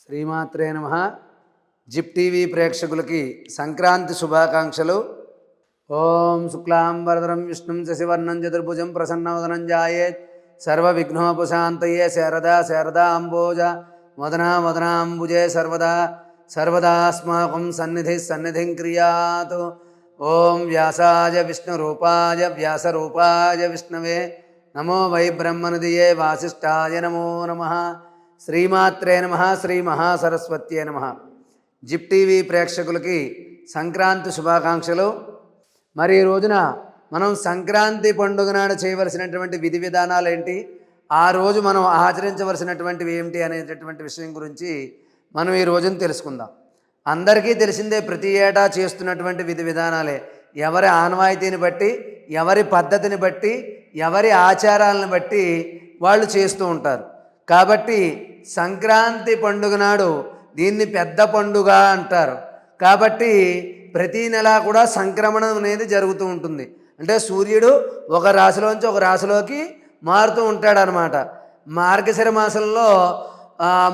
శ్రీమాత్రే నమః. Zip TV ప్రేక్షకులకి సంక్రాంతి శుభాకాంక్షలు. ఓం శుక్లాంబరధరం విష్ణుం శశివర్ణం చతుర్భుజం ప్రసన్నవదనం ధ్యాయేత్ సర్వవిఘ్నోపశాంతయే. శారదాంబోజ వదనాంబుజే సర్వదాస్మాకం సన్నిధిం క్రియాతు. ఓం వ్యాసాయ విష్ణురూపాయ వ్యాసరూపాయ విష్ణవే నమో వై బ్రహ్మనిధియే వాసిష్ఠాయ నమో నమః. శ్రీమాత్రే నమః. శ్రీ మహాసరస్వత్యే నమః. జిప్ టీవీ ప్రేక్షకులకి సంక్రాంతి శుభాకాంక్షలు. మరి ఈ రోజున మనం సంక్రాంతి పండుగ నాడు చేయవలసినటువంటి విధి విధానాలు ఏంటి, ఆ రోజు మనం ఆచరించవలసినటువంటివి ఏమిటి అనేటటువంటి విషయం గురించి మనం ఈ రోజున తెలుసుకుందాం. అందరికీ తెలిసిందే, ప్రతి ఏటా చేస్తున్నటువంటి విధి విధానాలే. ఎవరి ఆనవాయితీని బట్టి, ఎవరి పద్ధతిని బట్టి, ఎవరి ఆచారాలను బట్టి వాళ్ళు చేస్తూ ఉంటారు. కాబట్టి సంక్రాంతి పండుగ నాడు దీన్ని పెద్ద పండుగ అంటారు. కాబట్టి ప్రతీ నెల కూడా సంక్రమణం అనేది జరుగుతూ ఉంటుంది. అంటే సూర్యుడు ఒక రాశిలోంచి ఒక రాశిలోకి మారుతూ ఉంటాడనమాట. మార్గశిర మాసంలో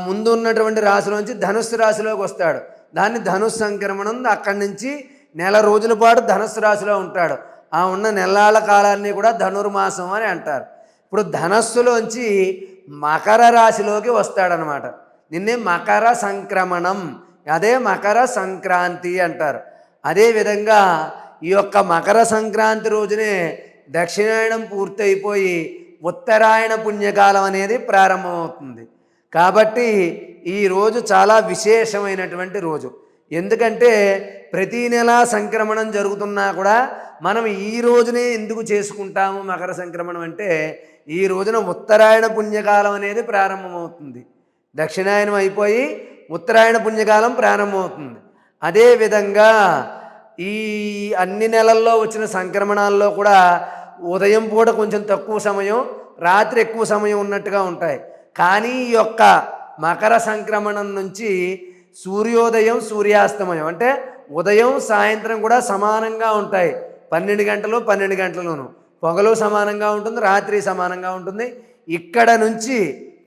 ముందు ఉన్నటువంటి రాశిలోంచి ధనుస్సు రాశిలోకి వస్తాడు. దాన్ని ధనుస్సు సంక్రమణం. అక్కడి నుంచి నెల రోజుల పాటు ధనుస్సు రాశిలో ఉంటాడు. ఆ ఉన్న నెలల కాలాన్ని కూడా ధనుర్మాసం అని అంటారు. ఇప్పుడు ధనస్సులోంచి మకర రాశిలోకి వస్తాడనమాట. దీన్ని మకర సంక్రమణం, అదే మకర సంక్రాంతి అంటారు. అదేవిధంగా ఈ యొక్క మకర సంక్రాంతి రోజునే దక్షిణాయనం పూర్తయిపోయి ఉత్తరాయణ పుణ్యకాలం అనేది ప్రారంభమవుతుంది. కాబట్టి ఈరోజు చాలా విశేషమైనటువంటి రోజు. ఎందుకంటే ప్రతీ నెల సంక్రమణం జరుగుతున్నా కూడా మనం ఈ రోజునే ఎందుకు చేసుకుంటాము మకర సంక్రమణం అంటే, ఈ రోజున ఉత్తరాయణ పుణ్యకాలం అనేది ప్రారంభమవుతుంది. దక్షిణాయనం అయిపోయి ఉత్తరాయణ పుణ్యకాలం ప్రారంభమవుతుంది. అదేవిధంగా ఈ అన్ని నెలల్లో వచ్చిన సంక్రమణాల్లో కూడా ఉదయం పూట కొంచెం తక్కువ సమయం, రాత్రి ఎక్కువ సమయం ఉన్నట్టుగా ఉంటాయి. కానీ ఈ యొక్క మకర సంక్రమణం నుంచి సూర్యోదయం సూర్యాస్తమయం అంటే ఉదయం సాయంత్రం కూడా సమానంగా ఉంటాయి. 12 గంటలు 12 గంటలును పొగలు సమానంగా ఉంటుంది, రాత్రి సమానంగా ఉంటుంది. ఇక్కడ నుంచి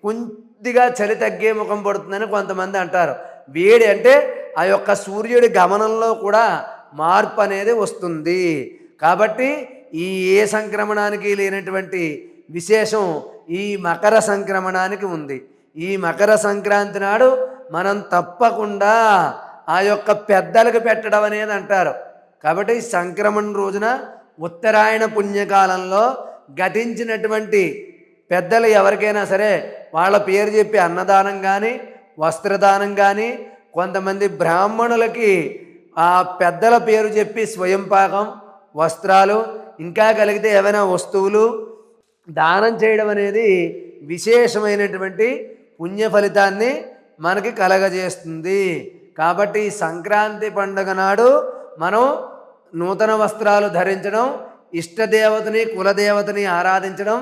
కొద్దిగా చలి తగ్గే ముఖం పడుతుందని కొంతమంది అంటారు. వేడి అంటే ఆ యొక్క సూర్యుడి గమనంలో కూడా మార్పు అనేది వస్తుంది. కాబట్టి ఈ ఏ సంక్రమణానికి లేనటువంటి విశేషం ఈ మకర సంక్రమణానికి ఉంది. ఈ మకర సంక్రాంతి నాడు మనం తప్పకుండా ఆ యొక్క పెద్దలకు పెట్టడం అనేది అంటారు. కాబట్టి సంక్రమణ రోజున ఉత్తరాయణ పుణ్యకాలంలో గతించినటువంటి పెద్దలు ఎవరికైనా సరే వాళ్ళ పేరు చెప్పి అన్నదానం కానీ, వస్త్రదానం కానీ, కొంతమంది బ్రాహ్మణులకి ఆ పెద్దల పేరు చెప్పి స్వయం పాకం, వస్త్రాలు, ఇంకా కలిగితే ఏవైనా వస్తువులు దానం చేయడం అనేది విశేషమైనటువంటి పుణ్య ఫలితాన్ని మనకి కలగజేస్తుంది. కాబట్టి సంక్రాంతి పండుగ నాడు మనం నూతన వస్త్రాలు ధరించడం, ఇష్టదేవతని కులదేవతని ఆరాధించడం,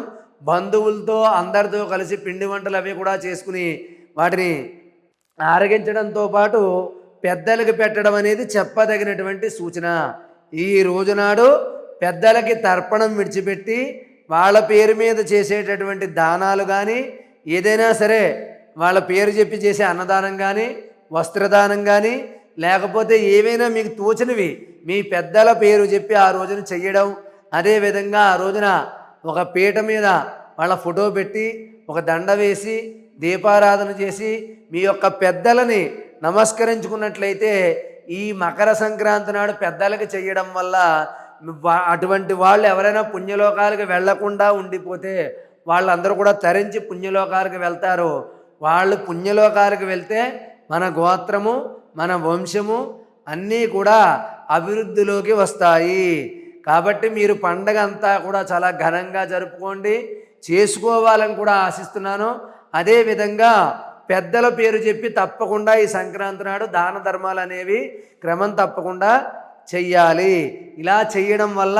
బంధువులతో అందరితో కలిసి పిండి వంటలు అవి కూడా చేసుకుని వాటిని ఆరగించడంతో పాటు పెద్దలకి పెట్టడం అనేది చెప్పదగినటువంటి సూచన. ఈ రోజునాడు పెద్దలకి తర్పణం విడిచిపెట్టి వాళ్ళ పేరు మీద చేసేటటువంటి దానాలు కానీ, ఏదైనా సరే వాళ్ళ పేరు చెప్పి చేసే అన్నదానం కానీ, వస్త్రదానం కానీ, లేకపోతే ఏవైనా మీకు తోచినవి మీ పెద్దల పేరు చెప్పి ఆ రోజున చెయ్యడం. అదేవిధంగా ఆ రోజున ఒక పీట మీద వాళ్ళ ఫోటో పెట్టి ఒక దండ వేసి దీపారాధన చేసి మీ యొక్క పెద్దలని నమస్కరించుకున్నట్లయితే ఈ మకర సంక్రాంతి నాడు పెద్దలకి చెయ్యడం వల్ల అటువంటి వాళ్ళు ఎవరైనా పుణ్యలోకాలకు వెళ్లకుండా ఉండిపోతే వాళ్ళందరూ కూడా తరించి పుణ్యలోకాలకు వెళ్తారు. వాళ్ళు పుణ్యలోకాలకు వెళ్తే మన గోత్రము, మన వంశము అన్నీ కూడా అభివృద్ధిలోకి వస్తాయి. కాబట్టి మీరు పండగ అంతా కూడా చాలా ఘనంగా జరుపుకోండి, చేసుకోవాలని కూడా ఆశిస్తున్నాను. అదేవిధంగా పెద్దల పేరు చెప్పి తప్పకుండా ఈ సంక్రాంతి నాడు దాన ధర్మాలు అనేవి క్రమం తప్పకుండా చెయ్యాలి. ఇలా చెయ్యడం వల్ల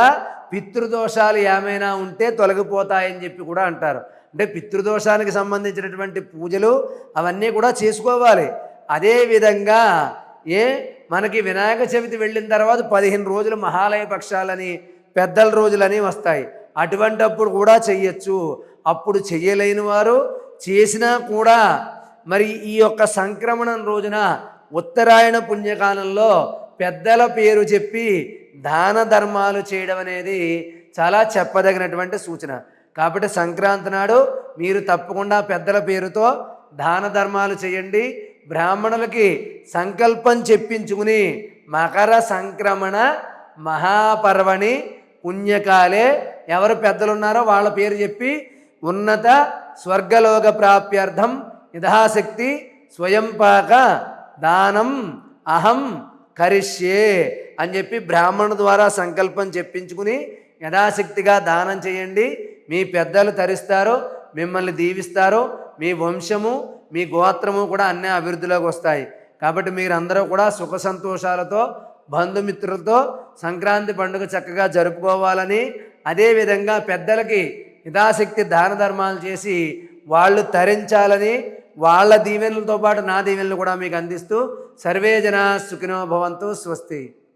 పితృదోషాలు ఏమైనా ఉంటే తొలగిపోతాయని చెప్పి కూడా అంటారు. అంటే పితృదోషానికి సంబంధించినటువంటి పూజలు అవన్నీ కూడా చేసుకోవాలి. అదేవిధంగా మనకి వినాయక చవితి వెళ్ళిన తర్వాత 15 రోజులు మహాలయ పక్షాలని, పెద్దల రోజులని వస్తాయి. అటువంటప్పుడు కూడా చెయ్యొచ్చు. అప్పుడు చెయ్యలేని వారు చేసినా కూడా మరి ఈ యొక్క సంక్రమణం రోజున ఉత్తరాయణ పుణ్యకాలంలో పెద్దల పేరు చెప్పి దాన ధర్మాలు చేయడం అనేది చాలా చెప్పదగినటువంటి సూచన. కాబట్టి సంక్రాంతి నాడు మీరు తప్పకుండా పెద్దల పేరుతో దాన ధర్మాలు చేయండి. బ్రాహ్మణులకి సంకల్పం చెప్పించుకుని మకర సంక్రమణ మహాపర్వణి పుణ్యకాలే ఎవరు పెద్దలున్నారో వాళ్ళ పేరు చెప్పి ఉన్నత స్వర్గలోక ప్రాప్త్యర్థం యథాశక్తి స్వయంపాక దానం అహం కరిష్యే అని చెప్పి బ్రాహ్మణు ద్వారా సంకల్పం చెప్పించుకుని యథాశక్తిగా దానం చేయండి. మీ పెద్దలు తరిస్తారు, మిమ్మల్ని దీవిస్తారు, మీ వంశము మీ గోత్రము కూడా అన్నీ అభివృద్ధిలోకి వస్తాయి. కాబట్టి మీరందరూ కూడా సుఖ సంతోషాలతో బంధుమిత్రులతో సంక్రాంతి పండుగ చక్కగా జరుపుకోవాలని, అదేవిధంగా పెద్దలకి యథాశక్తి దాన ధర్మాలు చేసి వాళ్ళు తరించాలని, వాళ్ళ దీవెనలతో పాటు నా దీవెనలు కూడా మీకు అందిస్తూ సర్వే జనా సుఖినో భవంతు. స్వస్తి.